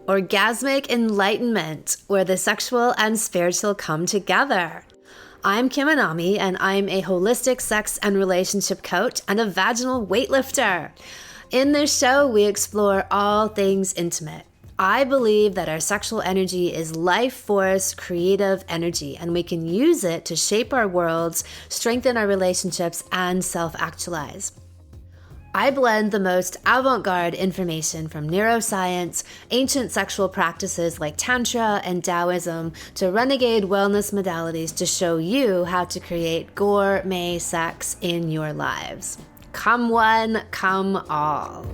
Orgasmic Enlightenment, where the sexual and spiritual come together. I'm Kim Anami, and I'm a holistic sex and relationship coach and a vaginal weightlifter. In this show, we explore all things intimate. I believe that our sexual energy is life force, creative energy, and we can use it to shape our worlds, strengthen our relationships, and self-actualize. I blend the most avant-garde information from neuroscience, ancient sexual practices like Tantra and Taoism, to renegade wellness modalities to show you how to create gourmet sex in your lives. Come one, come all.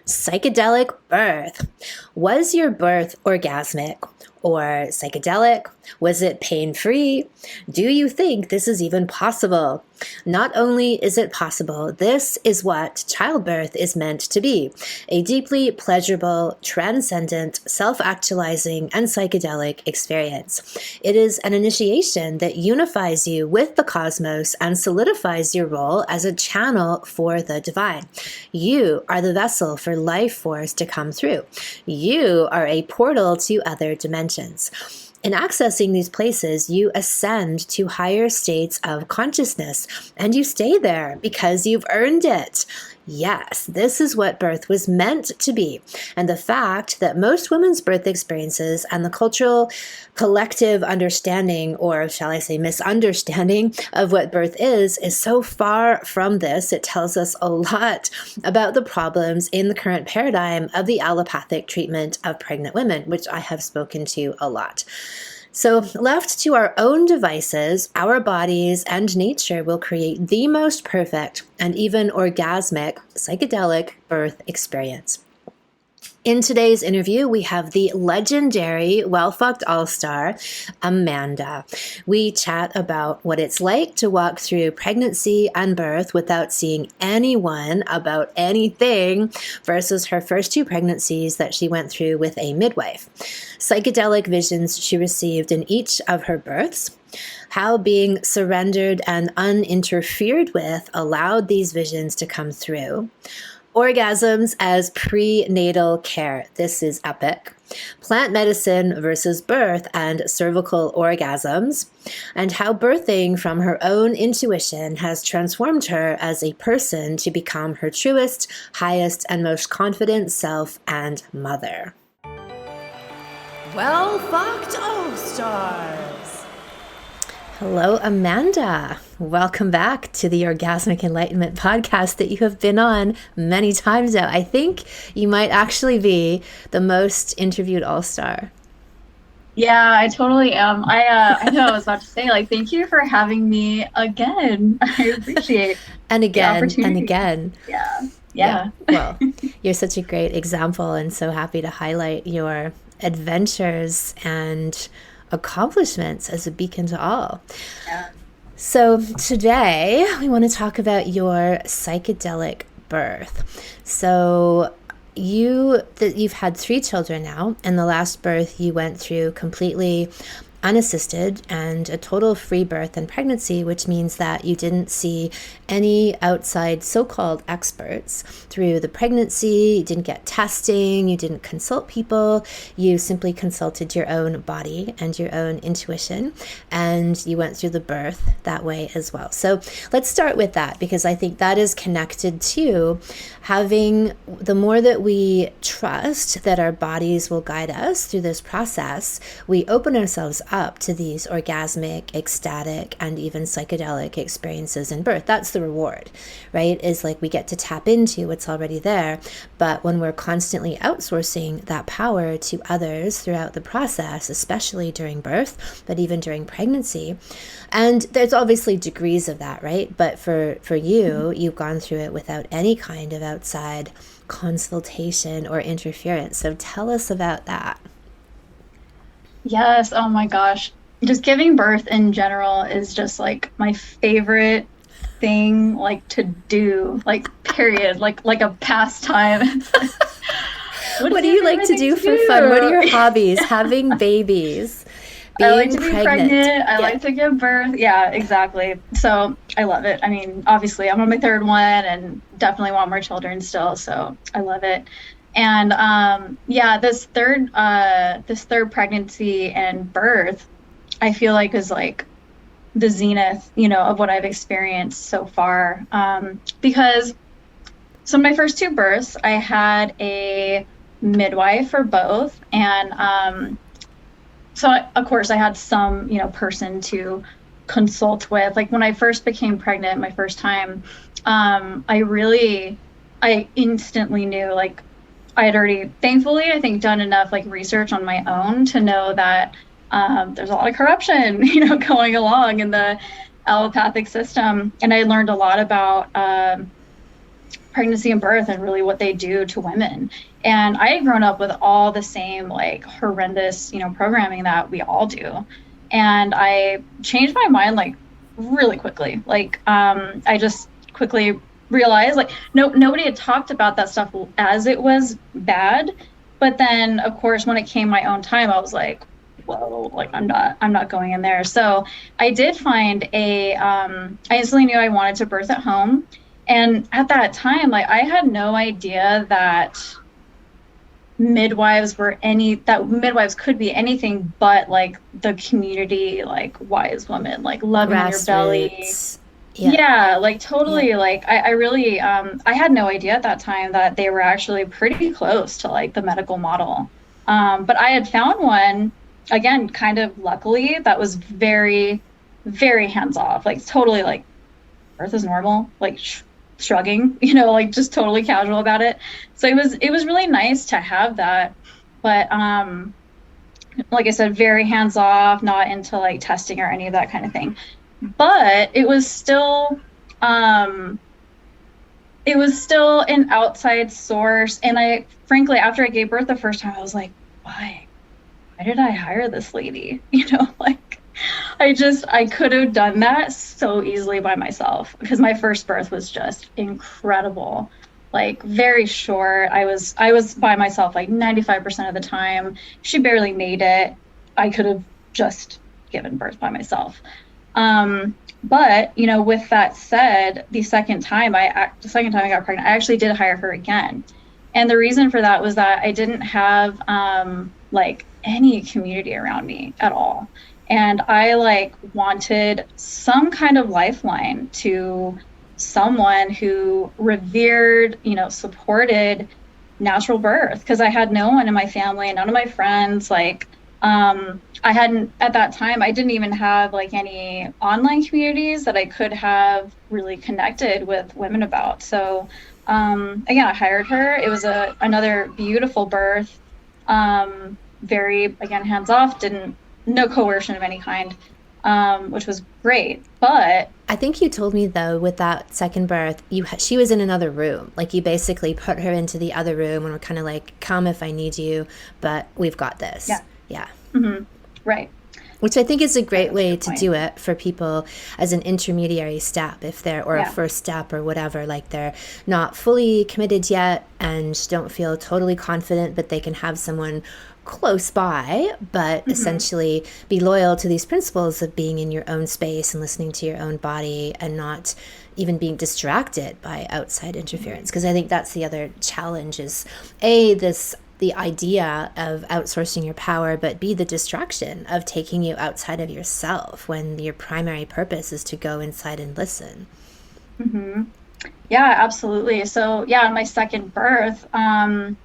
Psychedelic birth. Was your birth orgasmic or psychedelic? Was it pain-free? Do you think this is even possible? Not only is it possible, this is what childbirth is meant to be: a deeply pleasurable, transcendent, self-actualizing, and psychedelic experience. It is an initiation that unifies you with the cosmos and solidifies your role as a channel for the divine. You are the vessel for life force to come through. You are a portal to other dimensions. In accessing these places, you ascend to higher states of consciousness, and you stay there because you've earned it. Yes, this is what birth was meant to be. And the fact that most women's birth experiences and the cultural collective understanding, or shall I say misunderstanding, of what birth is so far from this. It tells us a lot about the problems in the current paradigm of the allopathic treatment of pregnant women, which I have spoken to a lot. So left to our own devices, our bodies and nature will create the most perfect and even orgasmic psychedelic birth experience. In today's interview, we have the legendary well-fucked all-star, Amanda. We chat about what it's like to walk through pregnancy and birth without seeing anyone about anything versus her first two pregnancies that she went through with a midwife. Psychedelic visions she received in each of her births. How being surrendered and uninterfered with allowed these visions to come through. Orgasms as prenatal care. This is epic. Plant medicine versus birth and cervical orgasms, and how birthing from her own intuition has transformed her as a person to become her truest, highest, and most confident self and mother. Well fucked all-stars. Hello, Amanda. Welcome back to the Orgasmic Enlightenment podcast that you have been on many times now. I think you might actually be the most interviewed all-star. Yeah, I totally am. I know I was about to say, thank you for having me again. I appreciate and again, the opportunity. And again. Yeah. Well, you're such a great example, and so happy to highlight your adventures and accomplishments as a beacon to all. Yeah. So today we want to talk about your psychedelic birth. So you've had 3 children now, and the last birth you went through completely unassisted and a total free birth and pregnancy, which means that you didn't see any outside so-called experts through the pregnancy. You didn't get testing, you didn't consult people, you simply consulted your own body and your own intuition, and you went through the birth that way as well. So let's start with that, because I think that is connected to having, the more that we trust that our bodies will guide us through this process, we open ourselves up to these orgasmic, ecstatic, and even psychedelic experiences in birth. That's the reward, right? Is we get to tap into what's already there. But when we're constantly outsourcing that power to others throughout the process, especially during birth, but even during pregnancy, and there's obviously degrees of that, right? But for you, you've gone through it without any kind of outside consultation or interference. So tell us about that. Yes. Oh my gosh. Just giving birth in general is just my favorite thing to do, period, like a pastime. What do you like to do for fun? What are your hobbies? Having babies, I like to be pregnant. I like to give birth. Yeah, exactly. So I love it. I mean, obviously I'm on my 3rd one and definitely want more children still. So I love it. And yeah, this third pregnancy and birth, I feel like is like the zenith, of what I've experienced so far. Because so my first two births, I had a midwife for both, and so of course I had some, person to consult with. Like when I first became pregnant, my first time, I instantly knew, like, I had already, thankfully, I think, done enough like research on my own to know that there's a lot of corruption, going along in the allopathic system. And I learned a lot about pregnancy and birth and really what they do to women. And I had grown up with all the same like horrendous, programming that we all do. And I changed my mind like really quickly. Like I just quickly realized like nobody had talked about that stuff as it was bad. But then of course when it came my own time, I was like, whoa, like I'm not going in there. So I did find I instantly knew I wanted to birth at home. And at that time, like I had no idea that midwives could be anything but like the community, like wise women, like loving on your belly. Yeah, like totally. Yeah. Like I really, I had no idea at that time that they were actually pretty close to like the medical model. But I had found one, again, kind of luckily, that was very, very hands off, like totally like birth is normal, like shrugging, like just totally casual about it. So it was really nice to have that. But like I said, very hands off, not into like testing or any of that kind of thing. But it was still an outside source. And I frankly, after I gave birth the first time, I was like, why did I hire this lady? Like I could have done that so easily by myself, because my first birth was just incredible. Like very short. I was by myself like 95% of the time. She barely made it. I could have just given birth by myself. But with that said, the second time I got pregnant, I actually did hire her again. And the reason for that was that I didn't have like any community around me at all. And I like wanted some kind of lifeline to someone who revered, supported natural birth, because I had no one in my family, none of my friends, like I hadn't, at that time, I didn't even have like any online communities that I could have really connected with women about. So again, I hired her. It was another beautiful birth. Very, again, hands off, no coercion of any kind, which was great. But I think you told me though, with that second birth, she was in another room. Like you basically put her into the other room and were kind of like, come if I need you, but we've got this. yeah. Yeah. Mm-hmm. Right. Which I think is a great way to point. do it for people as an intermediary step, or a first step or whatever, like they're not fully committed yet and don't feel totally confident, but they can have someone close by, but essentially be loyal to these principles of being in your own space and listening to your own body and not even being distracted by outside interference. Because I think that's the other challenge is the idea of outsourcing your power, but B, the distraction of taking you outside of yourself when your primary purpose is to go inside and listen. Mm-hmm. Yeah, absolutely. So yeah, on my second birth,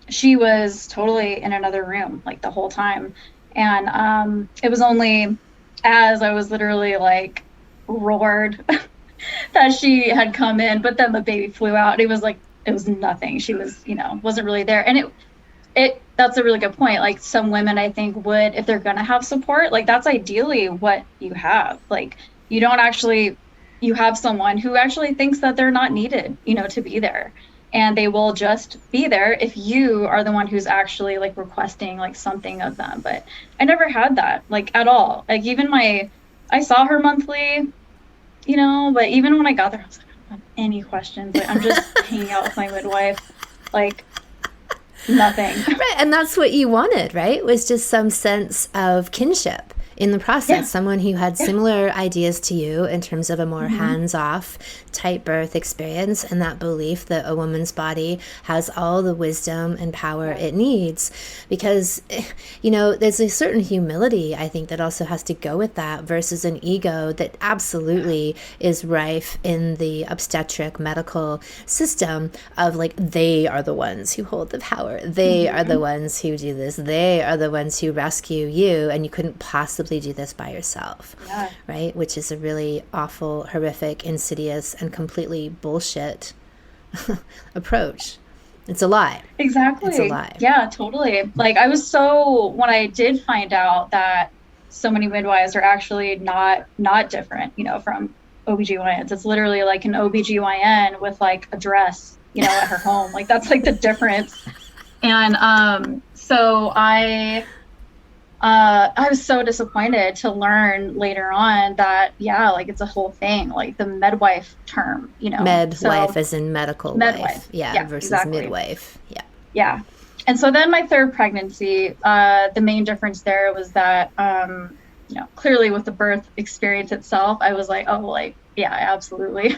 she was totally in another room like the whole time. And it was only as I was literally like roared that she had come in, but then the baby flew out. It was nothing. She was, wasn't really there. And that's a really good point. Like some women, I think, would, if they're going to have support, like that's ideally what you have. Like you have someone who actually thinks that they're not needed, to be there. And they will just be there if you are the one who's actually like requesting like something of them. But I never had that like at all. Like even I saw her monthly, but even when I got there, I was like, I don't have any questions. Like I'm just hanging out with my midwife. Like nothing. Right. And that's what you wanted, right? Was just some sense of kinship in the process, Yeah. someone who had similar ideas to you in terms of a more hands-off type birth experience, and that belief that a woman's body has all the wisdom and power it needs. Because, you know, there's a certain humility, I think, that also has to go with that, versus an ego that absolutely is rife in the obstetric medical system of like, they are the ones who hold the power, they are the ones who do this, they are the ones who rescue you, and you couldn't possibly do this by yourself. Right? Which is a really awful, horrific, insidious, and completely bullshit approach. It's a lie. Exactly. It's a lie. Yeah, totally. Like, I was so, when I did find out that so many midwives are actually not different, you know, from OBGYNs. It's literally like an OBGYN with like a dress, you know, at her home. Like, that's like the difference. And so I was so disappointed to learn later on that, yeah, like it's a whole thing, like the midwife term, you know. Midwife as in medical midwife. wife. Yeah, versus exactly. Midwife. Yeah. Yeah. And so then my third pregnancy, the main difference there was that, you know, clearly with the birth experience itself, I was like, oh, like, yeah, I absolutely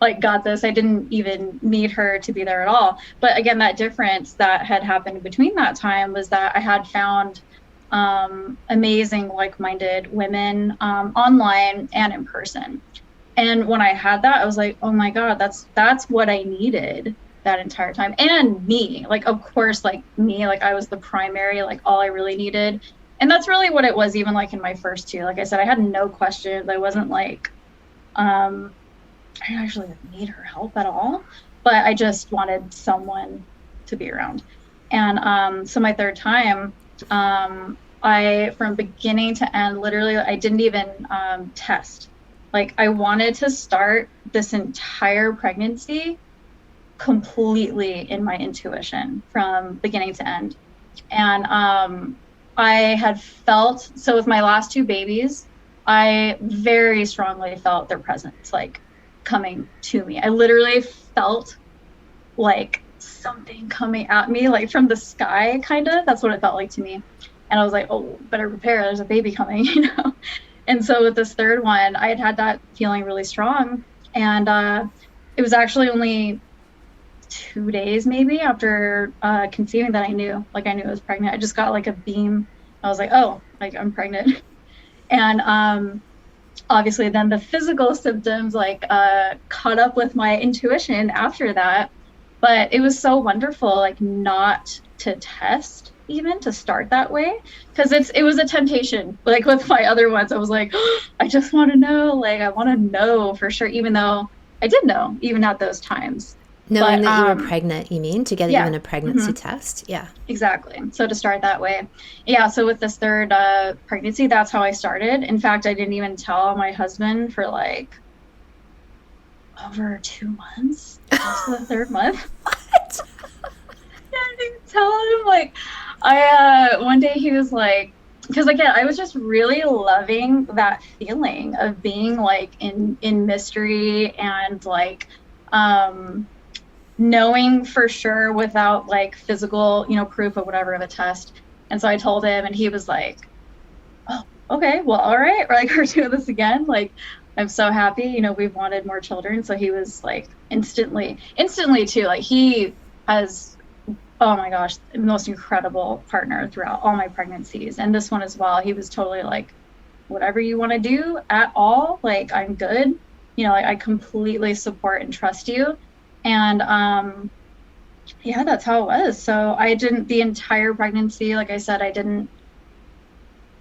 like got this. I didn't even need her to be there at all. But again, that difference that had happened between that time was that I had found amazing like-minded women online and in person. And when I had that, I was like, oh my God, that's what I needed that entire time. And me, like, of course, like me, like I was the primary, like all I really needed. And that's really what it was, even like in my first two. Like I said, I had no questions. I wasn't like, I didn't actually need her help at all, but I just wanted someone to be around. And so my third time, I, from beginning to end, literally, I didn't even test. Like, I wanted to start this entire pregnancy completely in my intuition from beginning to end. And I had felt, so with my last two babies, I very strongly felt their presence, like, coming to me. I literally felt like something coming at me, like from the sky, kind of. That's what it felt like to me. And I was like, oh, better prepare, there's a baby coming, you know? And so with this third one, I had that feeling really strong. And it was actually only 2 days maybe after conceiving that I knew I was pregnant. I just got like a beam. I was like, oh, like I'm pregnant. And obviously then the physical symptoms like caught up with my intuition after that. But it was so wonderful, like not to test, even to start that way, because it was a temptation. Like with my other ones, I was like, oh, I just want to know, like I want to know for sure, even though I did know even at those times. Knowing that you were pregnant, you mean, to get even a pregnancy mm-hmm. test? Yeah. Exactly. So to start that way. Yeah, so with this third pregnancy, that's how I started. In fact, I didn't even tell my husband for like over 2 months. That's the third month. What? Yeah, I didn't tell him. Like, I one day he was like, because again, I was just really loving that feeling of being like in mystery and like knowing for sure without like physical, you know, proof of whatever of a test. And so I told him, and he was like, oh, okay, well, all right, or like we're doing this again. Like, I'm so happy, you know, we've wanted more children. So he was like instantly too, like he has, oh my gosh, the most incredible partner throughout all my pregnancies. And this one as well. He was totally like, whatever you want to do at all, like I'm good. You know, like I completely support and trust you. And yeah, that's how it was. So I didn't, the entire pregnancy, like I said, I didn't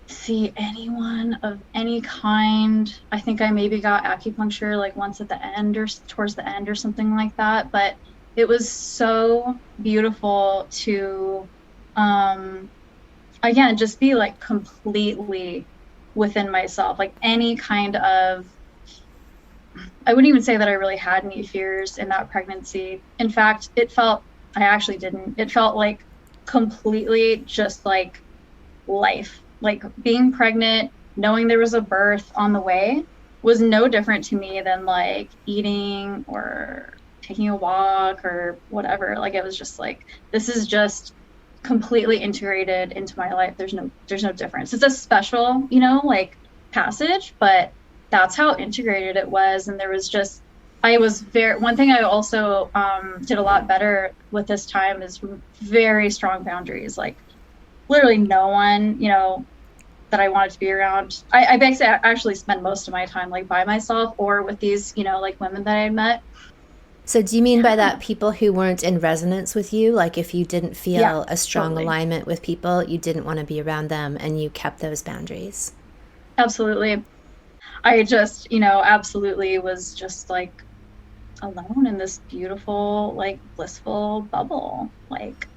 see anyone of any kind. I think I maybe got acupuncture like once at the end or towards the end or something like that. But it was so beautiful to, again, just be like completely within myself, like any kind of, I wouldn't even say that I really had any fears in that pregnancy. In fact, it felt, I actually didn't. It felt like completely just like life. Like being pregnant, knowing there was a birth on the way was no different to me than like eating or taking a walk or whatever. Like it was just like, this is just completely integrated into my life. There's no difference. It's a special, you know, like passage, but that's how integrated it was. And there was just, one thing I also did a lot better with this time is very strong boundaries. Like literally no one, you know, that I wanted to be around. I basically actually spent most of my time like by myself or with these, you know, like women that I had met. So do you mean by that people who weren't in resonance with you? Like if you didn't feel a strong alignment with people, you didn't want to be around them and you kept those boundaries? Absolutely. I just, you know, absolutely was just like alone in this beautiful, like blissful bubble. Like,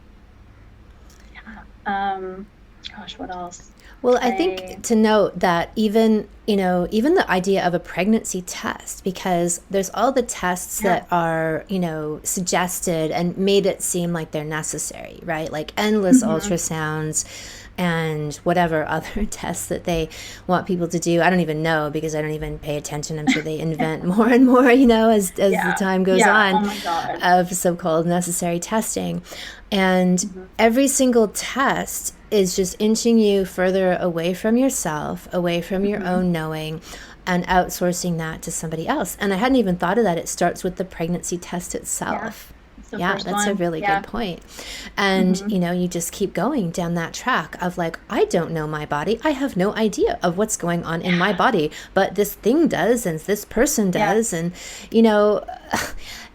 gosh, what else? Well, I think to note that even, you know, even the idea of a pregnancy test, because there's all the tests that are, you know, suggested and made it seem like they're necessary, right? Like endless ultrasounds and whatever other tests that they want people to do. I don't even know because I don't even pay attention. I'm sure they invent more and more, you know, as the time goes on, oh my God, of so-called necessary testing. And every single test is just inching you further away from yourself, away from your own knowing, and outsourcing that to somebody else. And I hadn't even thought of that. It starts with the pregnancy test itself. Yeah, that's a really good point. And, you know, you just keep going down that track of like, I don't know my body. I have no idea of what's going on in my body, but this thing does, and this person does. And, you know,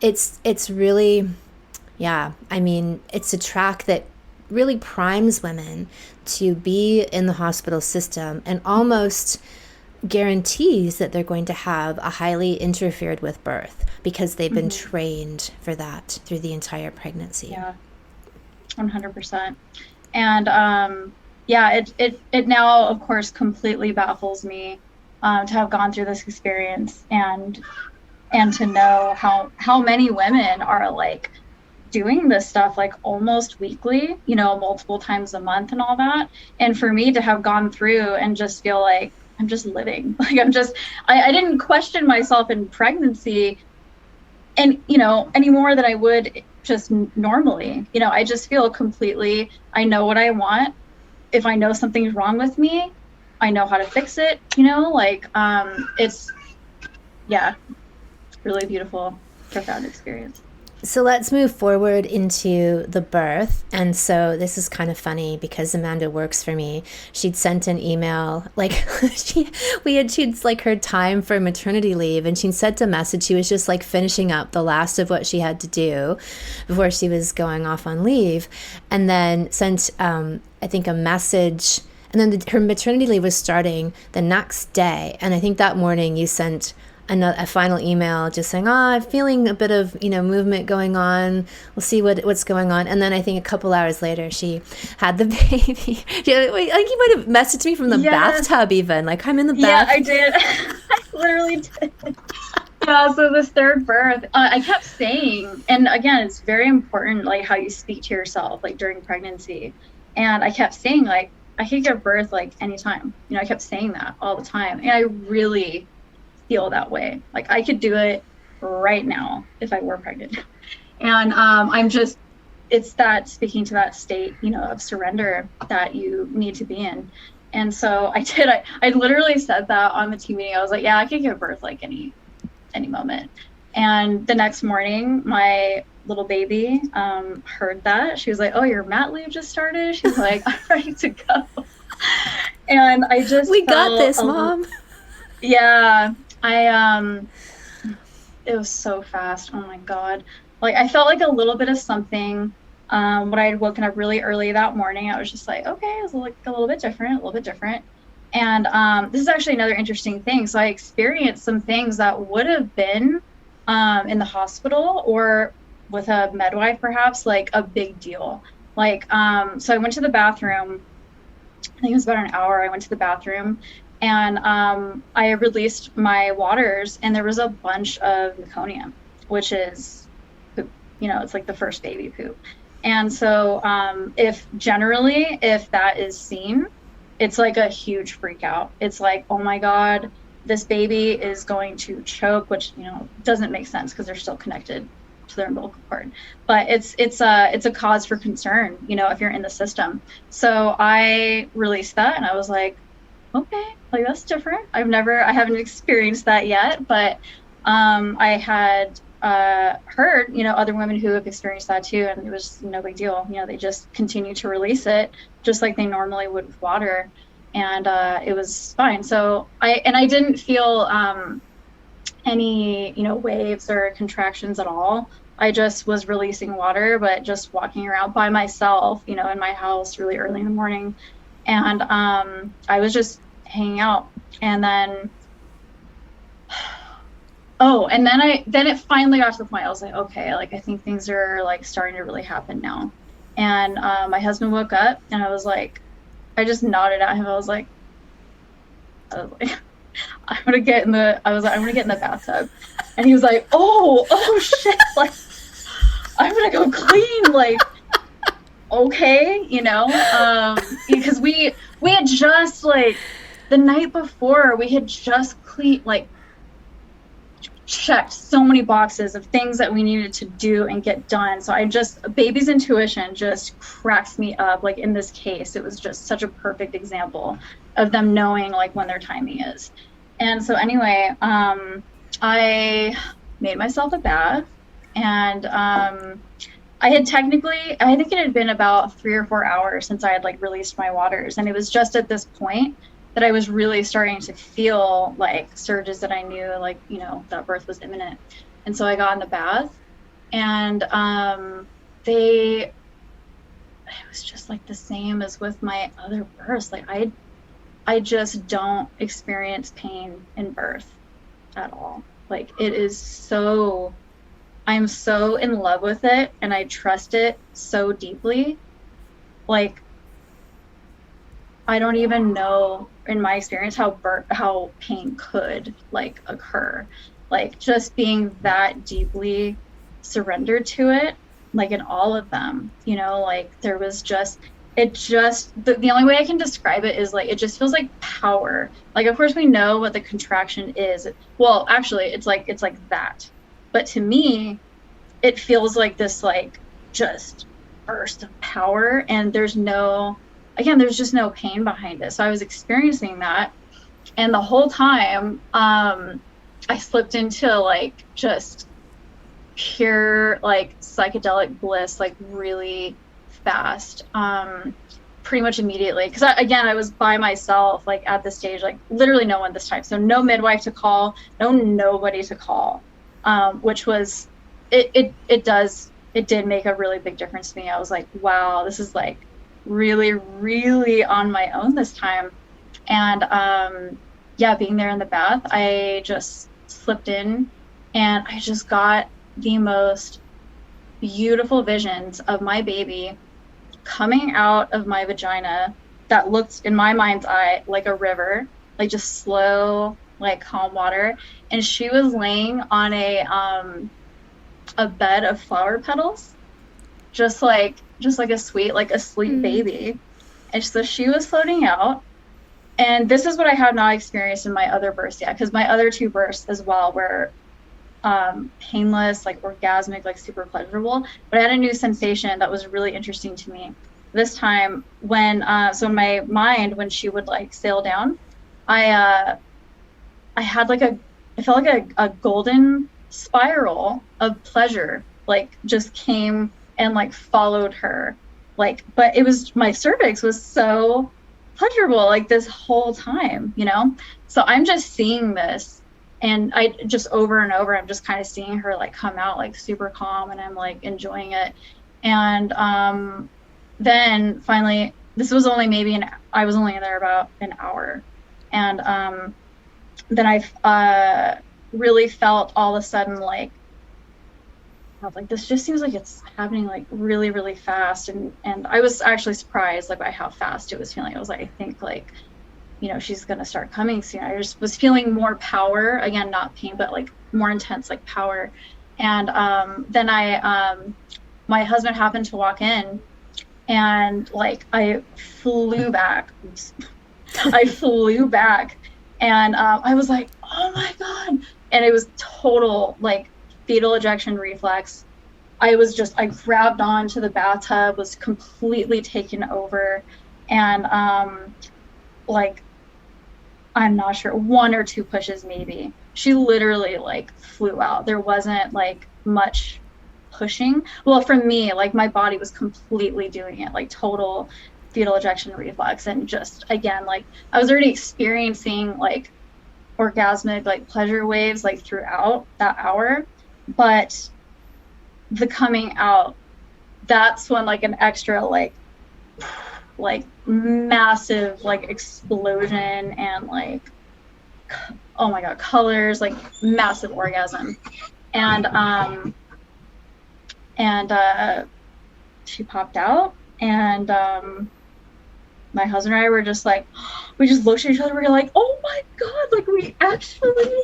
it's really, I mean, it's a track that really primes women to be in the hospital system and almost guarantees that they're going to have a highly interfered with birth because they've been trained for that through the entire pregnancy. Yeah, 100%. And it now, of course, completely baffles me to have gone through this experience and to know how many women are like doing this stuff like almost weekly, you know, multiple times a month and all that. And for me to have gone through and just feel like I'm just living, like I didn't question myself in pregnancy and, you know, any more than I would just normally, you know, I just feel completely, I know what I want. If I know something's wrong with me, I know how to fix it, you know, like, it's really beautiful, profound experience. So let's move forward into the birth. And so this is kind of funny because Amanda works for me. She'd sent an email, like she'd like her time for maternity leave, and she'd sent a message. She was just like finishing up the last of what she had to do before she was going off on leave, and then sent, I think, a message. And then her maternity leave was starting the next day. And I think that morning you sent a final email just saying, I'm feeling a bit of, you know, movement going on. We'll see what's going on. And then I think a couple hours later, she had the baby. I think you might have messaged me from the bathtub even. Like, I'm in the bath. Yeah, I did. I literally did. Yeah, so this third birth, I kept saying, and again, it's very important, like how you speak to yourself, like during pregnancy. And I kept saying, like, I could give birth like anytime. You know, I kept saying that all the time. And I really feel that way. Like I could do it right now if I were pregnant. And it's that speaking to that state, you know, of surrender that you need to be in. And so I literally said that on the team meeting. I was like, yeah, I could give birth like any moment. And the next morning, my little baby heard that. She was like, oh, your mat leave just started? She's like, I'm ready to go. And I just we got this, Mom. Yeah. It was so fast. Oh my God. Like I felt like a little bit of something, when I had woken up really early that morning. I was just like, okay, it was like a little bit different. And, this is actually another interesting thing. So I experienced some things that would have been, in the hospital or with a midwife, perhaps like a big deal. Like, so I went to the bathroom, I think it was about an hour. I went to the bathroom. And I released my waters, and there was a bunch of meconium, which is poop. You know, it's like the first baby poop. And so if that is seen, it's like a huge freak out. It's like, oh my God, this baby is going to choke, which, you know, doesn't make sense because they're still connected to their umbilical cord. But it's a cause for concern, you know, if you're in the system. So I released that, and I was like, okay, like that's different. I haven't experienced that yet, but I had heard, you know, other women who have experienced that too, and it was no big deal. You know, they just continue to release it just like they normally would with water, and it was fine. So I didn't feel any, you know, waves or contractions at all. I just was releasing water, but just walking around by myself, you know, in my house really early in the morning. And I was just hanging out. And then, then it finally got to the point I was like, okay, like I think things are like starting to really happen now. And my husband woke up, and I just nodded at him. I was like, I'm gonna get in the bathtub. And he was like, oh shit, like I'm gonna go clean, like okay, you know, because we had just, like, the night before, we had just checked so many boxes of things that we needed to do and get done. So baby's intuition just cracks me up. Like in this case, it was just such a perfect example of them knowing like when their timing is. And so anyway, I made myself a bath, and I think it had been about 3 or 4 hours since I had like released my waters. And it was just at this point that I was really starting to feel like surges that I knew, like, you know, that birth was imminent. And so I got in the bath, and it was just like the same as with my other births. Like I just don't experience pain in birth at all. Like it is I'm so in love with it, and I trust it so deeply. Like I don't even know in my experience how pain could like occur. Like just being that deeply surrendered to it, like in all of them, you know, like there was the only way I can describe it is like it just feels like power. Like of course we know what the contraction is. Well, actually it's like that. But to me, it feels like this like just burst of power, and there's just no pain behind it. So I was experiencing that, and the whole time I slipped into like just pure like psychedelic bliss, like really fast, pretty much immediately, because I was by myself, like at this stage, like literally no one this time, so no midwife to call, nobody to call, which was it did make a really big difference to me. I was like, wow, this is like really, really on my own this time. And being there in the bath, I just slipped in, and I just got the most beautiful visions of my baby coming out of my vagina that looked, in my mind's eye, like a river, like just slow, like calm water. And she was laying on a bed of flower petals, just like a sweet, like a sleep baby. And so she was floating out. And this is what I have not experienced in my other births yet, because my other 2 births as well were painless, like orgasmic, like super pleasurable. But I had a new sensation that was really interesting to me this time when, so in my mind, when she would like sail down, I had like I felt like a golden spiral of pleasure, like just came and like followed her, like, but it was, my cervix was so pleasurable like this whole time, you know? So I'm just seeing this, and I just over and over, I'm just kind of seeing her like come out like super calm, and I'm like enjoying it. And then finally, this was only I was only in there about an hour, and then I really felt all of a sudden like this just seems like it's happening like really, really fast. And I was actually surprised like by how fast it was feeling. I was like, I think like, you know, she's gonna start coming soon. I just was feeling more power, again, not pain, but like more intense like power. And then my husband happened to walk in, and like I flew back. I flew back, and I was like, oh my God. And it was total like fetal ejection reflex. I grabbed onto the bathtub, was completely taken over. And like, I'm not sure, 1 or 2 pushes maybe. She literally like flew out. There wasn't like much pushing. Well, for me, like my body was completely doing it, like total fetal ejection reflex. And just again, like I was already experiencing like orgasmic like pleasure waves like throughout that hour, but the coming out, that's when like an extra like massive like explosion and like, oh my god, colors, like massive orgasm. And she popped out, and my husband and I were just like, we just looked at each other, we were like, oh my god, like we actually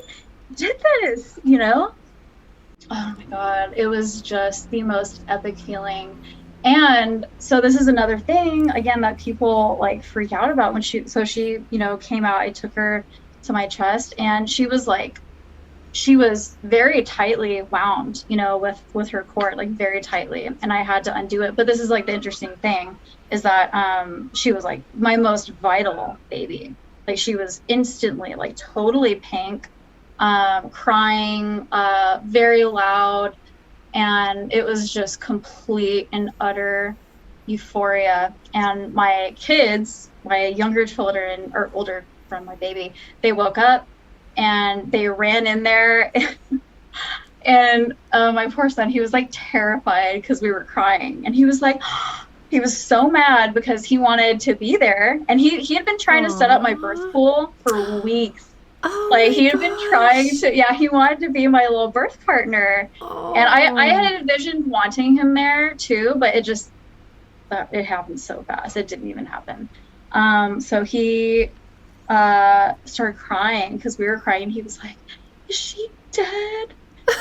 did this, you know? Oh my god, it was just the most epic feeling. And so this is another thing, again, that people like freak out about when she came out. I took her to my chest, and she was very tightly wound, with her cord, like very tightly, and I had to undo it. But this is like the interesting thing is that she was like my most vital baby. Like she was instantly like totally pink, crying, very loud. And it was just complete and utter euphoria. And my kids, my younger children, or older from my baby, they woke up and they ran in there. And my poor son, he was like terrified because we were crying. And he was like, he was so mad because he wanted to be there. And he had been trying to set up my birth pool for weeks. Oh, like he had been trying to, he wanted to be my little birth partner. And I had envisioned wanting him there too, but it happened so fast. It didn't even happen. So he started crying because we were crying, and he was like, is she dead?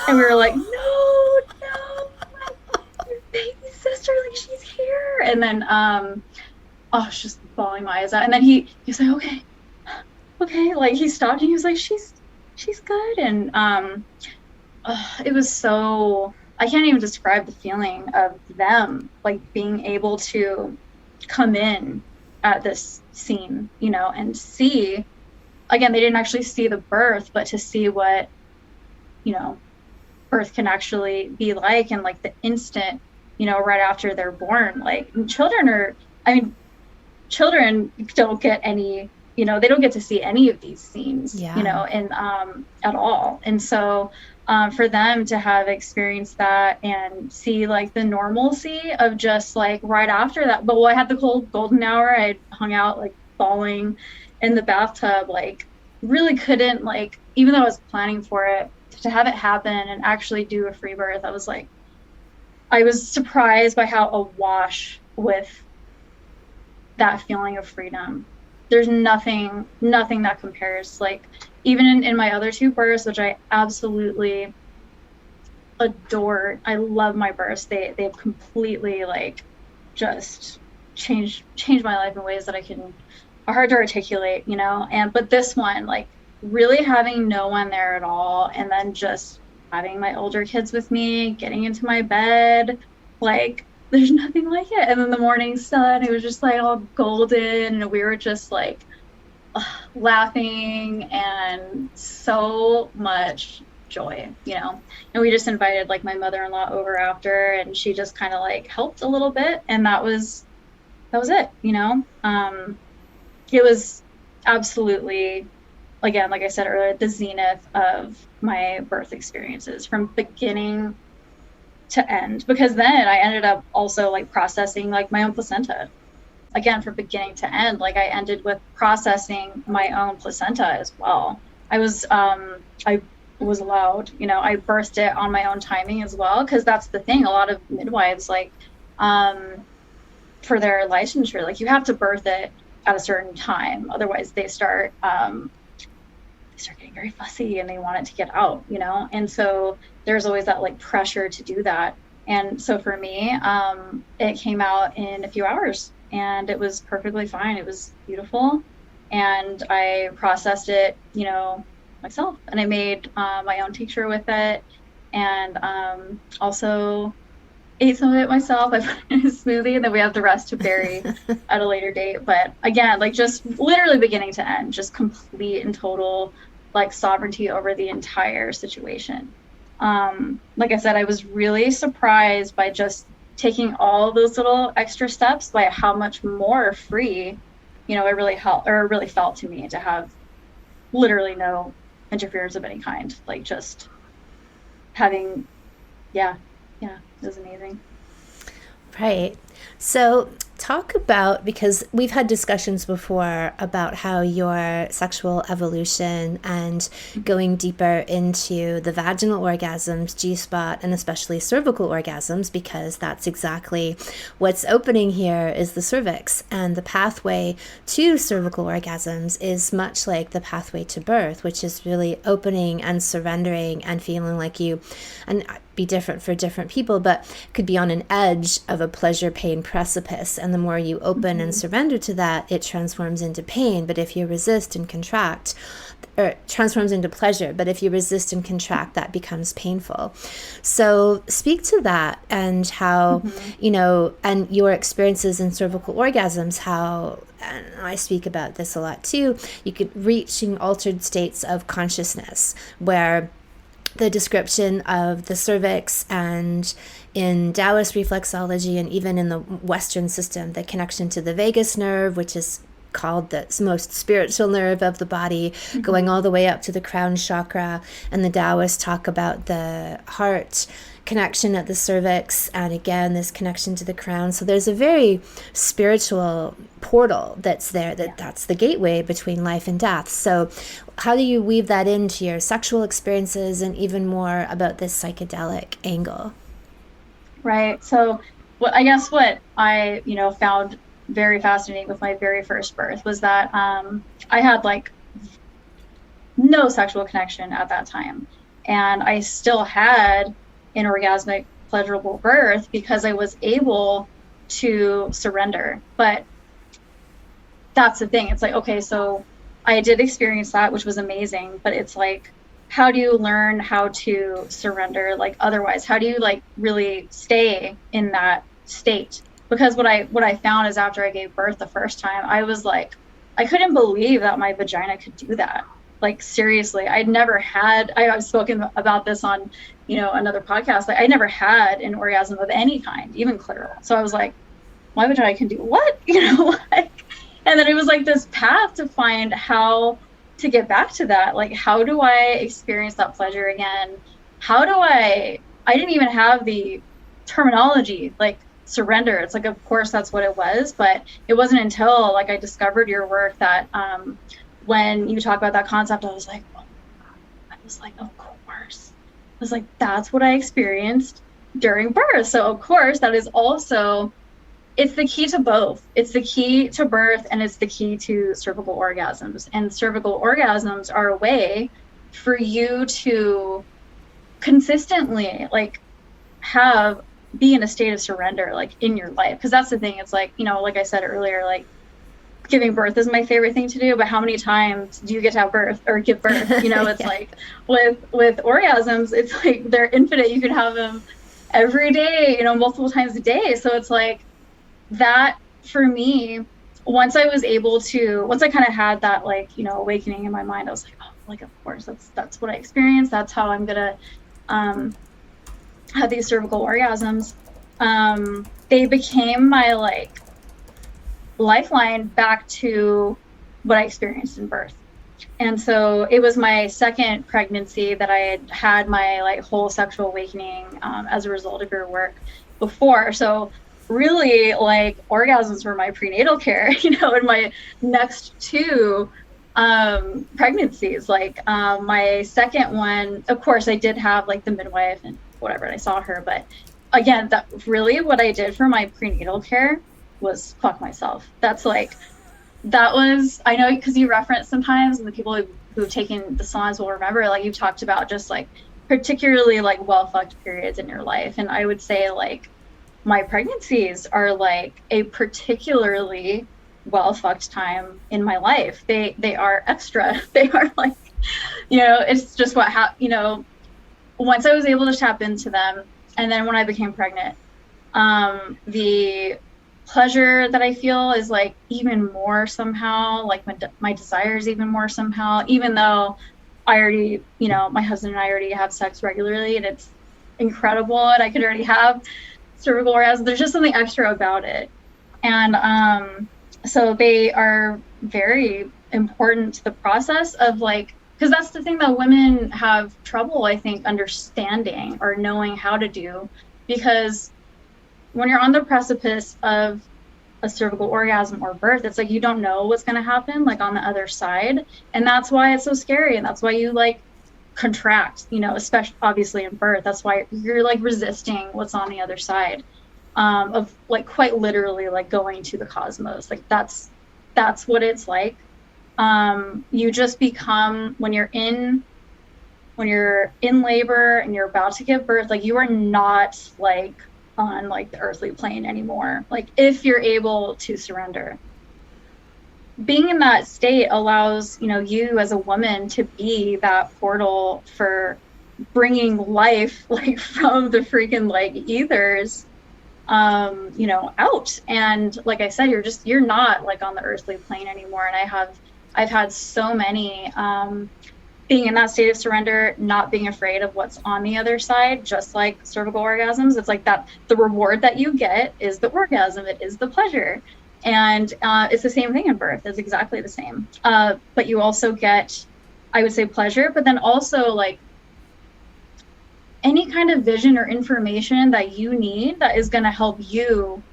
And we were like, no, your baby sister, like she's here. And then I was just bawling my eyes out. And then he was like, okay, like he stopped, and he was like, she's good. And it was so, I can't even describe the feeling of them like being able to come in at this scene, and see, again, they didn't actually see the birth, but to see what birth can actually be like, and like the instant, right after they're born. Like children don't get any, they don't get to see any of these scenes, and at all. And so for them to have experienced that and see like the normalcy of just like right after that. But I had the whole golden hour, I hung out like bawling in the bathtub, like really couldn't, like, even though I was planning for it, to have it happen and actually do a free birth, I was surprised by how awash with that feeling of freedom. There's nothing that compares. Like even in my other 2 births, which I absolutely adore, I love my births. They've completely like just changed my life in ways that are hard to articulate, but this one, like really having no one there at all, and then just having my older kids with me, getting into my bed, like there's nothing like it. And then the morning sun, it was just like all golden, and we were just like laughing, and so much joy, and we just invited like my mother-in-law over after, and she just kind of like helped a little bit, and that was it. It was absolutely, again, like I said earlier, the zenith of my birth experiences from beginning to end, because then I ended up also like processing like my own placenta, again, from beginning to end. Like I ended with processing my own placenta as well. I was allowed, I birthed it on my own timing as well, because that's the thing, a lot of midwives, like for their licensure, like you have to birth it at a certain time, otherwise they start getting very fussy and they want it to get out, and so there's always that like pressure to do that. And so for me, it came out in a few hours, and it was perfectly fine. It was beautiful, and I processed it, myself, and I made my own tincture with it, and also ate some of it myself. I put it in a smoothie, and then we have the rest to bury at a later date. But again, like just literally beginning to end, just complete and total like sovereignty over the entire situation. Like I said, I was really surprised by just taking all those little extra steps by how much more free, it really helped, or really felt to me to have literally no interference of any kind. Like just having, yeah, it was amazing. Right. So talk about, because we've had discussions before about how your sexual evolution and going deeper into the vaginal orgasms, G-spot, and especially cervical orgasms, because that's exactly what's opening here is the cervix. And the pathway to cervical orgasms is much like the pathway to birth, which is really opening and surrendering and feeling like you, and be different for different people, but could be on an edge of a pleasure pain precipice. And the more you open and surrender to that, it transforms into pain. But if you resist and contract, or transforms into pleasure, but if you resist and contract, that becomes painful. So speak to that and how, and your experiences in cervical orgasms, how, and I speak about this a lot too, you could reaching altered states of consciousness where the description of the cervix, and in Taoist reflexology and even in the Western system, the connection to the vagus nerve, which is called the most spiritual nerve of the body, going all the way up to the crown chakra. And the Taoists talk about the heart connection at the cervix, and again this connection to the crown. So there's a very spiritual portal that's there, that's the gateway between life and death. So how do you weave that into your sexual experiences, and even more about this psychedelic angle? Right. So what I found very fascinating with my very first birth was that I had like no sexual connection at that time, and I still had an orgasmic pleasurable birth because I was able to surrender. But that's the thing, it's like, okay, so I did experience that, which was amazing, but it's like, how do you learn how to surrender? Like otherwise, how do you like really stay in that state? Because what I found is after I gave birth the first time, I was like, I couldn't believe that my vagina could do that. Like seriously, I've spoken about this on, another podcast. Like I never had an orgasm of any kind, even clitoral. So I was like, my vagina can do what? And then it was like this path to find how to get back to that. Like, how do I experience that pleasure again? I didn't even have the terminology, like surrender. It's like, of course that's what it was, but it wasn't until like I discovered your work that when you talk about that concept, I was like, oh my God. I was like, of course. I was like, that's what I experienced during birth. So of course that is also, it's the key to both. It's the key to birth, and it's the key to cervical orgasms. And cervical orgasms are a way for you to consistently like be in a state of surrender, like in your life. Because that's the thing. It's like, like I said earlier, like giving birth is my favorite thing to do, but how many times do you get to have birth or give birth? It's yeah. Like with orgasms, it's like they're infinite. You can have them every day, multiple times a day. So it's like that for me, once I kind of had that like, awakening in my mind, I was like, oh, like, of course, that's what I experienced. That's how I'm going to have these cervical orgasms. They became my like lifeline back to what I experienced in birth. And so it was my second pregnancy that I had my like whole sexual awakening as a result of your work before. So really like orgasms were my prenatal care, in my next two pregnancies. Like my second one, of course I did have like the midwife and whatever, and I saw her, but again, that really what I did for my prenatal care was fuck myself. I know because you reference sometimes, and the people who've taken the salons will remember, like you've talked about just like particularly like well fucked periods in your life. And I would say like my pregnancies are like a particularly well fucked time in my life. They are extra. They are like, it's just what happened, once I was able to tap into them. And then when I became pregnant, The pleasure that I feel is like even more somehow, like my desire is even more somehow, even though I already, you know, my husband and I already have sex regularly and it's incredible and I could already have cervical orgasm. There's just something extra about it. And so they are very important to the process of like, because that's the thing that women have trouble, I think, understanding or knowing how to do, because when you're on the precipice of a cervical orgasm or birth, it's like you don't know what's going to happen like on the other side, and that's why it's so scary, and that's why you like contract, you know, especially obviously in birth. That's why you're like resisting what's on the other side, of like quite literally like going to the cosmos. Like that's what it's like. You just become, when you're in labor and you're about to give birth, like you are not like on like the earthly plane anymore. Like if you're able to surrender, being in that state allows, you know, you as a woman to be that portal for bringing life like from the freaking like ethers, you know, out. And like I said, you're not like on the earthly plane anymore. And I've had so many, being in that state of surrender, not being afraid of what's on the other side, just like cervical orgasms. It's like that the reward that you get is the orgasm, it is the pleasure. And it's the same thing in birth. It's exactly the same. But you also get, I would say, pleasure, but then also like any kind of vision or information that you need that is going to help you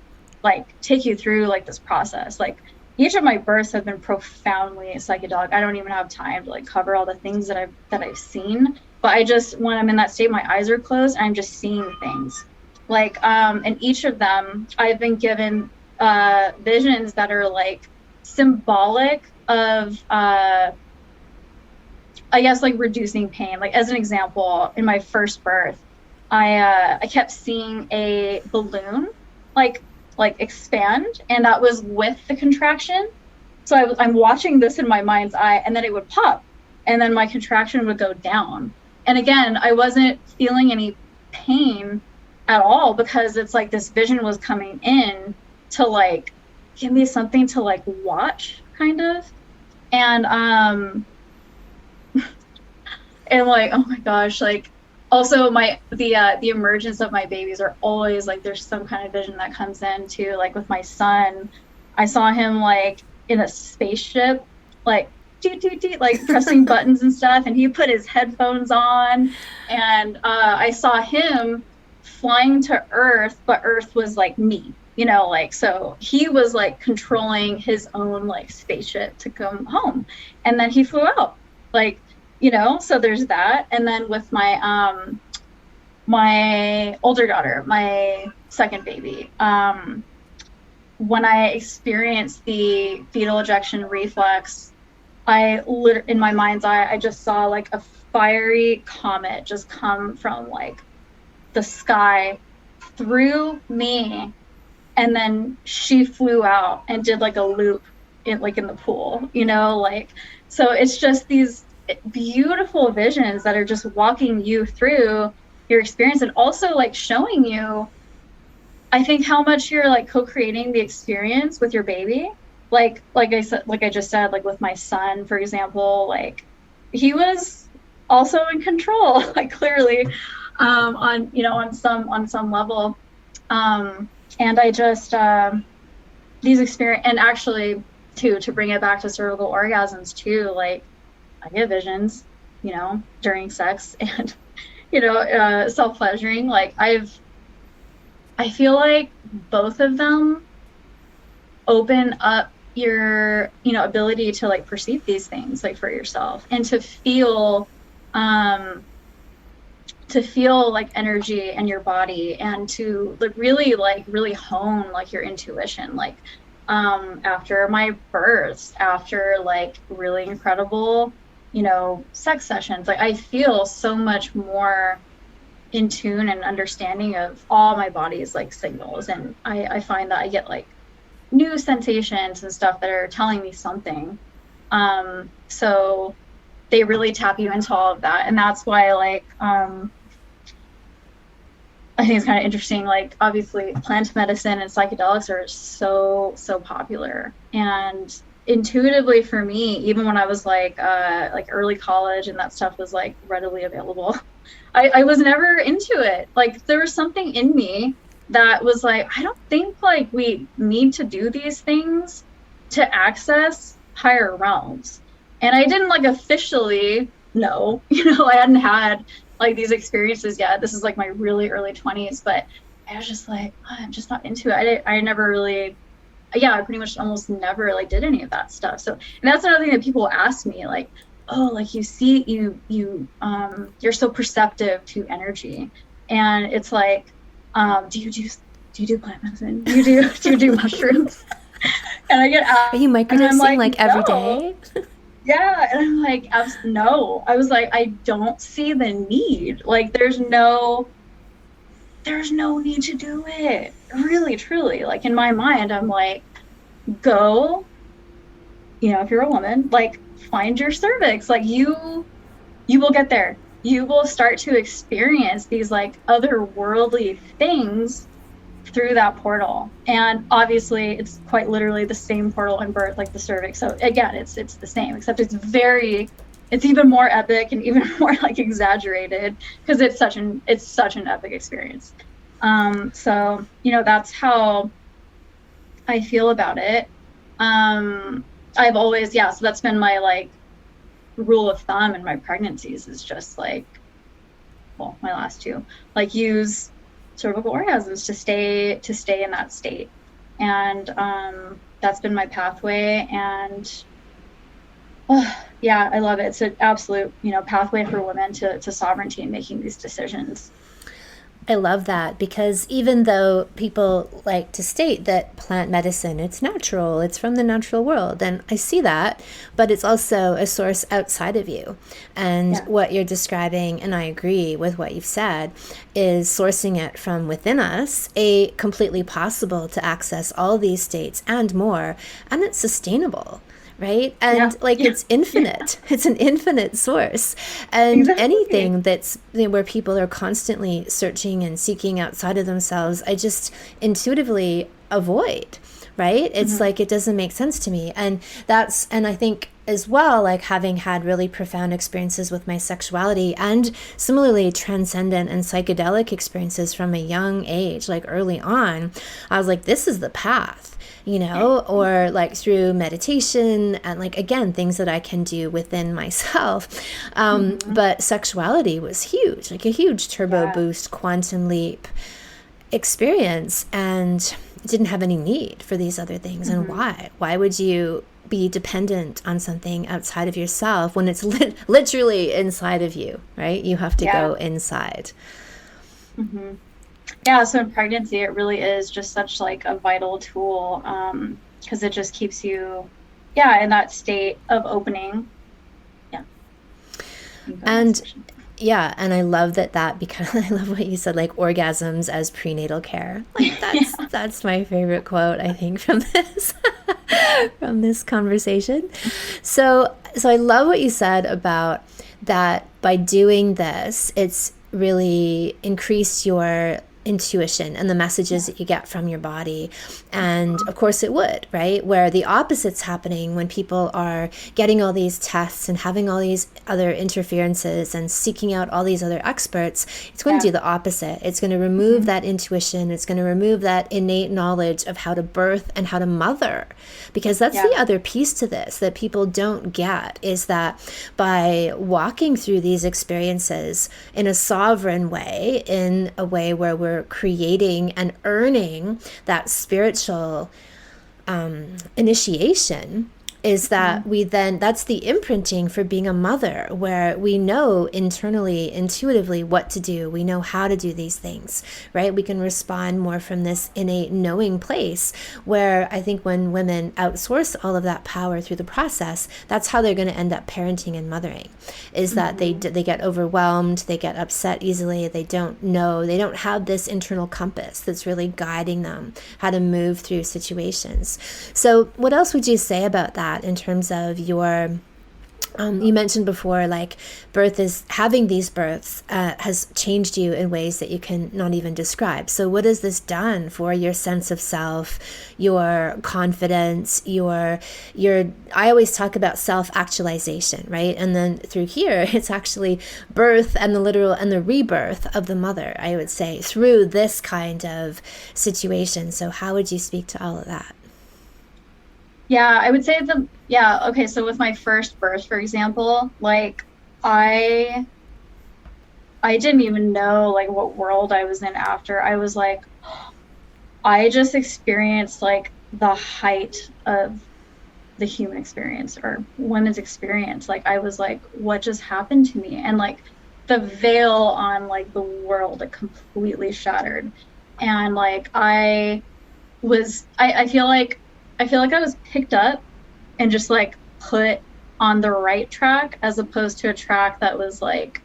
like take you through like this process. Like each of my births have been profoundly psychedelic. I don't even have time to like cover all the things that I've seen, but I just, when I'm in that state, my eyes are closed and I'm just seeing things. Like in each of them, I've been given visions that are like symbolic of I guess like reducing pain. Like as an example, in my first birth, I kept seeing a balloon like expand, and that was with the contraction. So I'm watching this in my mind's eye, and then it would pop, and then my contraction would go down. And again, I wasn't feeling any pain at all, because it's like this vision was coming in to like give me something to like watch, kind of. And and like, oh my gosh, like also the emergence of my babies are always like, there's some kind of vision that comes in too. Like with my son, I saw him like in a spaceship, like like pressing buttons and stuff, and he put his headphones on, and I saw him flying to Earth, but Earth was like me, you know, like, so he was like controlling his own like spaceship to come home, and then he flew out, like, you know. So there's that. And then with my my older daughter, my second baby, when I experienced the fetal ejection reflex, in my mind's eye, I just saw like a fiery comet just come from like the sky through me, and then she flew out and did like a loop in the pool, you know, like. So it's just these beautiful visions that are just walking you through your experience, and also like showing you, I think, how much you're like co-creating the experience with your baby. Like I just said, like with my son, for example, like he was also in control, like clearly, on, you know, on some level. And I just, these experience, and actually too, to bring it back to cervical orgasms too, like I get visions, you know, during sex, and, you know, self-pleasuring. Like I feel like both of them open up your, you know, ability to like perceive these things like for yourself, and to feel like energy in your body, and to like really hone like your intuition. Like after my births, after like really incredible, you know, sex sessions, like I feel so much more in tune and understanding of all my body's like signals, and I find that I get like new sensations and stuff that are telling me something. So they really tap you into all of that, and that's why like I think it's kind of interesting. Like, obviously, plant medicine and psychedelics are so popular, and intuitively for me, even when I was like early college and that stuff was like readily available, I was never into it. Like, there was something in me that was like, I don't think like we need to do these things to access higher realms. And I didn't like officially know, I hadn't had like these experiences yet. This is like my really early 20s, but I was just like, oh, I'm just not into it. I never really, yeah, I pretty much almost never like did any of that stuff. So, and that's another thing that people ask me, like, oh, like you see, you're so perceptive to energy. And it's like, do you do plant medicine? Do you do mushrooms? And I get asked, Are you microdosing like every no. day? Yeah, and I'm like, no. I was like, I don't see the need. Like, there's no need to do it. Really, truly. Like, in my mind, I'm like, go, if you're a woman, like, find your cervix. Like, you will get there. You will start to experience these like otherworldly things through that portal. And obviously it's quite literally the same portal in birth, like the cervix. So again, it's the same, except it's even more epic and even more like exaggerated, because it's such an epic experience. So that's how I feel about it. I've always, so that's been my like rule of thumb in my pregnancies, is just like, well, my last two, like, use cervical orgasms to stay in that state. And that's been my pathway. And I love it. It's an absolute pathway for women to sovereignty and making these decisions. I love that, because even though people like to state that plant medicine, it's natural, it's from the natural world, and I see that, but it's also a source outside of you. And what you're describing, and I agree with what you've said, is sourcing it from within us, completely possible to access all these states and more, and it's sustainable. Right? And it's infinite. It's an infinite source. And anything that's where people are constantly searching and seeking outside of themselves, I just intuitively avoid. Right? It's like, it doesn't make sense to me. And I think as well, like, having had really profound experiences with my sexuality, and similarly transcendent and psychedelic experiences from a young age, like early on, I was like, this is the path. Or like through meditation and like, again, things that I can do within myself. But sexuality was huge, like a huge turbo boost, quantum leap experience, and didn't have any need for these other things. And why would you be dependent on something outside of yourself when it's literally inside of you, right? You have to go inside. Yeah, so in pregnancy, it really is just such like a vital tool, because it just keeps you, in that state of opening. And and I love that because I love what you said, like orgasms as prenatal care. Like that's my favorite quote, I think, from this from this conversation. So I love what you said about that. By doing this, it's really increased your intuition and the messages that you get from your body. And of course it would, right? Where the opposite's happening when people are getting all these tests and having all these other interferences and seeking out all these other experts, it's going to do the opposite. It's going to remove that intuition. It's going to remove that innate knowledge of how to birth and how to mother. Because that's the other piece to this that people don't get, is that by walking through these experiences in a sovereign way, in a way where we're creating and earning that spiritual initiation, is that that's the imprinting for being a mother, where we know internally, intuitively what to do. We know how to do these things, right? We can respond more from this innate knowing place, where I think when women outsource all of that power through the process, that's how they're going to end up parenting and mothering, is that they get overwhelmed, they get upset easily, they don't have this internal compass that's really guiding them how to move through situations. So what else would you say about that in terms of your You mentioned before, like, birth is having these births has changed you in ways that you can not even describe. So what has this done for your sense of self, your confidence, your I always talk about self-actualization, right? And then through here, it's actually birth and the literal and the rebirth of the mother, I would say, through this kind of situation. So how would you speak to all of that? Yeah, I would say okay, so with my first birth, for example, like I I didn't even know like what world I was in after. I was like, I just experienced like the height of the human experience or women's experience. Like I was like, what just happened to me? And like the veil on like the world, it completely shattered. And like I feel like I was picked up and just like put on the right track as opposed to a track that was like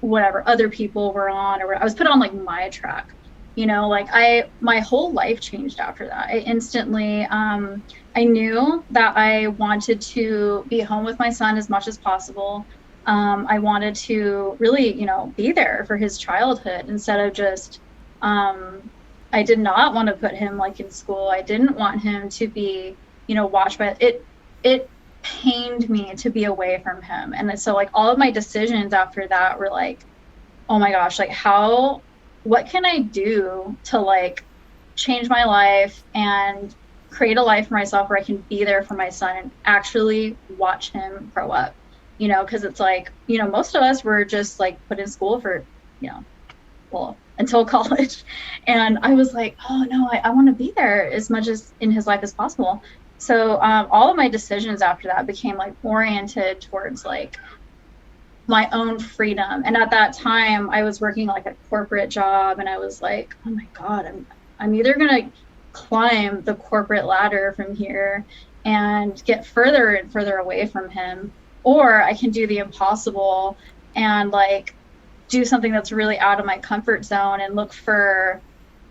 whatever other people were on, or I was put on like my track. Like my whole life changed after that. I instantly I knew that I wanted to be home with my son as much as possible. I wanted to really, be there for his childhood instead of just I did not want to put him like in school. I didn't want him to be, watched by it. It pained me to be away from him. And so like all of my decisions after that were like, oh my gosh, like what can I do to like change my life and create a life for myself where I can be there for my son and actually watch him grow up, because it's like, most of us were just like put in school for, well, until college. And I was like, oh no, I want to be there as much as in his life as possible. So all of my decisions after that became like oriented towards like my own freedom. And at that time I was working like a corporate job and I was like, oh my God, I'm either going to climb the corporate ladder from here and get further and further away from him, or I can do the impossible and like do something that's really out of my comfort zone and look for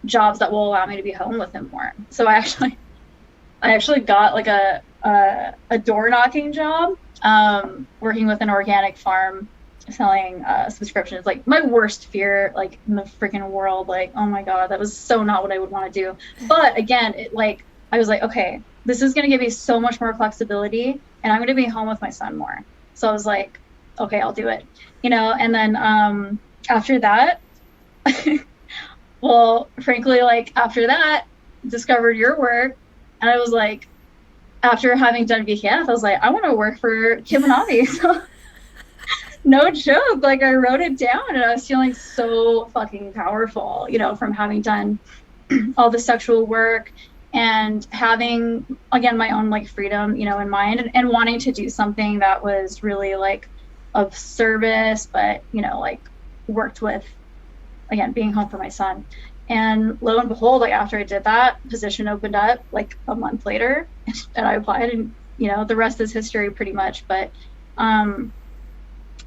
jobs that will allow me to be home with him more. So I actually got like a door knocking job, working with an organic farm selling subscriptions. Like my worst fear like in the freaking world. Like, oh my God, that was so not what I would want to do. But again, I was like, okay, this is going to give me so much more flexibility and I'm going to be home with my son more. So I was like, okay, I'll do it, and then after that, well, frankly, like after that, discovered your work. And I was like, after having done VKF, I was like, I want to work for Kim and Avi. So no joke, like I wrote it down and I was feeling so fucking powerful, from having done all the sexual work and having, again, my own like freedom, in mind and wanting to do something that was really like of service, but, like worked with, again, being home for my son. And lo and behold, like after I did that, position opened up like a month later and I applied and, the rest is history pretty much. But, and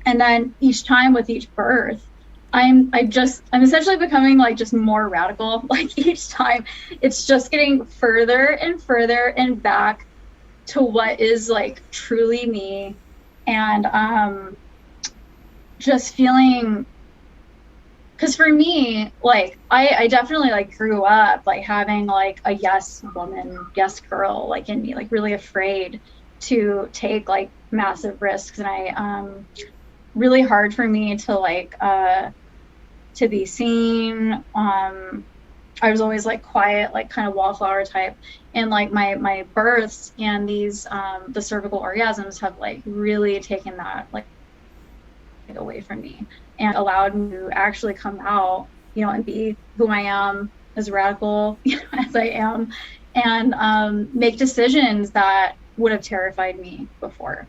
then each time with each birth, I'm essentially becoming like just more radical. Like each time it's just getting further and further and back to what is like truly me. And, just feeling, because for me, like I definitely like grew up like having like a yes woman, yes girl like in me, like really afraid to take like massive risks. And I really hard for me to like to be seen. I was always like quiet, like kind of wallflower type. And like my births and these the cervical orgasms have like really taken that like away from me and allowed me to actually come out, and be who I am, as radical as I am, and make decisions that would have terrified me before,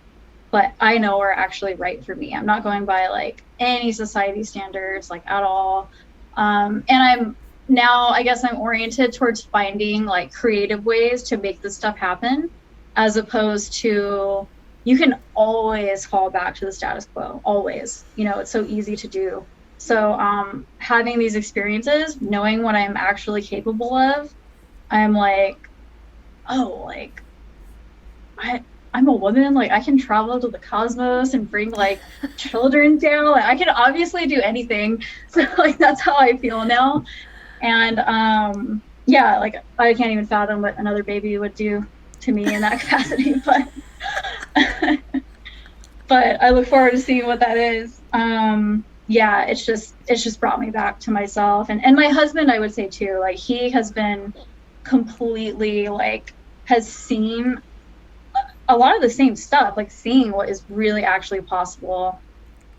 but I know are actually right for me. I'm not going by like any society standards like at all. And I'm now, I guess I'm oriented towards finding like creative ways to make this stuff happen, as opposed to, you can always fall back to the status quo, always, it's so easy to do. So having these experiences, knowing what I'm actually capable of, I'm like, oh, like I'm a woman, like I can travel to the cosmos and bring like children down. Like I can obviously do anything. So like that's how I feel now. And yeah, like I can't even fathom what another baby would do to me in that capacity, but but I look forward to seeing what that is. Yeah, it's just brought me back to myself, and my husband, I would say too, like he has been completely like has seen a lot of the same stuff, like seeing what is really actually possible,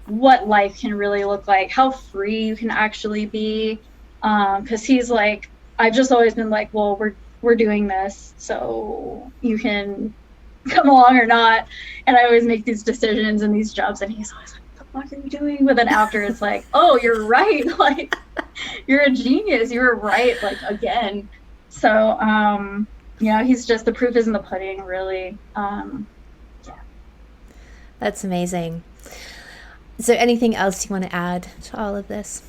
what life can really look like, how free you can actually be. Because he's like, I've just always been like, well, we're doing this, so you can come along or not. And I always make these decisions and these jobs, and he's always like, what the fuck are you doing? But then after it's like, oh, you're right. Like, you're a genius. You were right, like, again. So, he's just, the proof is in the pudding, really. Yeah. That's amazing. Is there anything else you want to add to all of this?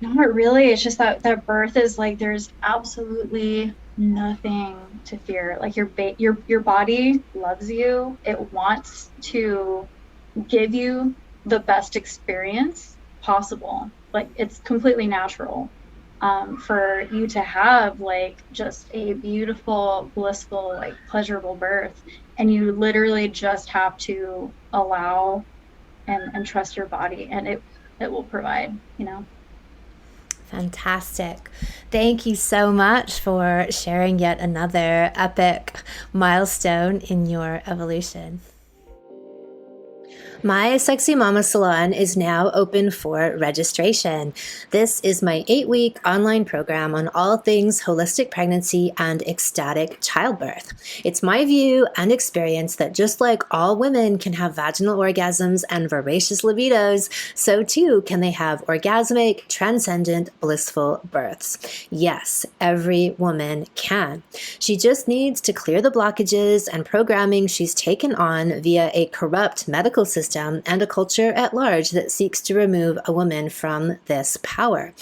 Not really. It's just that birth is like, there's absolutely nothing to fear. Like your body loves you. It wants to give you the best experience possible. Like it's completely natural for you to have like just a beautiful, blissful, like pleasurable birth. And you literally just have to allow and trust your body, and it will provide, Fantastic. Thank you so much for sharing yet another epic milestone in your evolution. My Sexy Mama Salon is now open for registration. This is my 8-week online program on all things holistic pregnancy and ecstatic childbirth. It's my view and experience that just like all women can have vaginal orgasms and voracious libidos, so too can they have orgasmic, transcendent, blissful births. Yes, every woman can. She just needs to clear the blockages and programming she's taken on via a corrupt medical system and a culture at large that seeks to remove a woman from this power.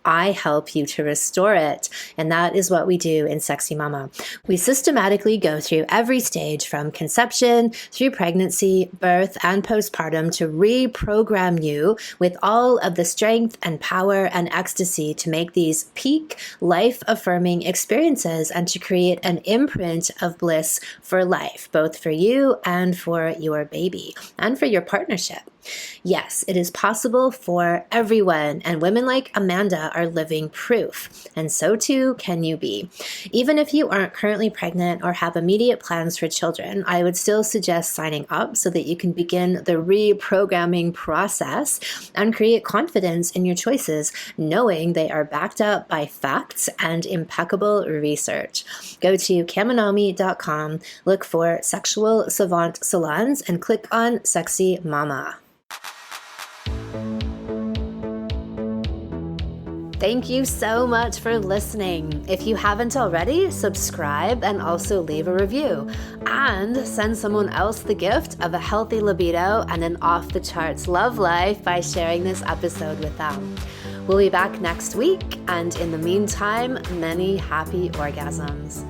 I help you to restore it, and that is what we do in Sexy Mama. We systematically go through every stage from conception through pregnancy, birth, and postpartum to reprogram you with all of the strength and power and ecstasy to make these peak, life-affirming experiences and to create an imprint of bliss for life, both for you and for your baby and for your partnership. Yes, it is possible for everyone, and women like Amanda are living proof, and so too can you be. Even if you aren't currently pregnant or have immediate plans for children, I would still suggest signing up so that you can begin the reprogramming process and create confidence in your choices, knowing they are backed up by facts and impeccable research. Go to kamanami.com, look for Sexual Savant Salons, and click on Sexy Mama. Thank you so much for listening. If you haven't already, subscribe and also leave a review. And send someone else the gift of a healthy libido and an off-the-charts love life by sharing this episode with them. We'll be back next week, and in the meantime, many happy orgasms.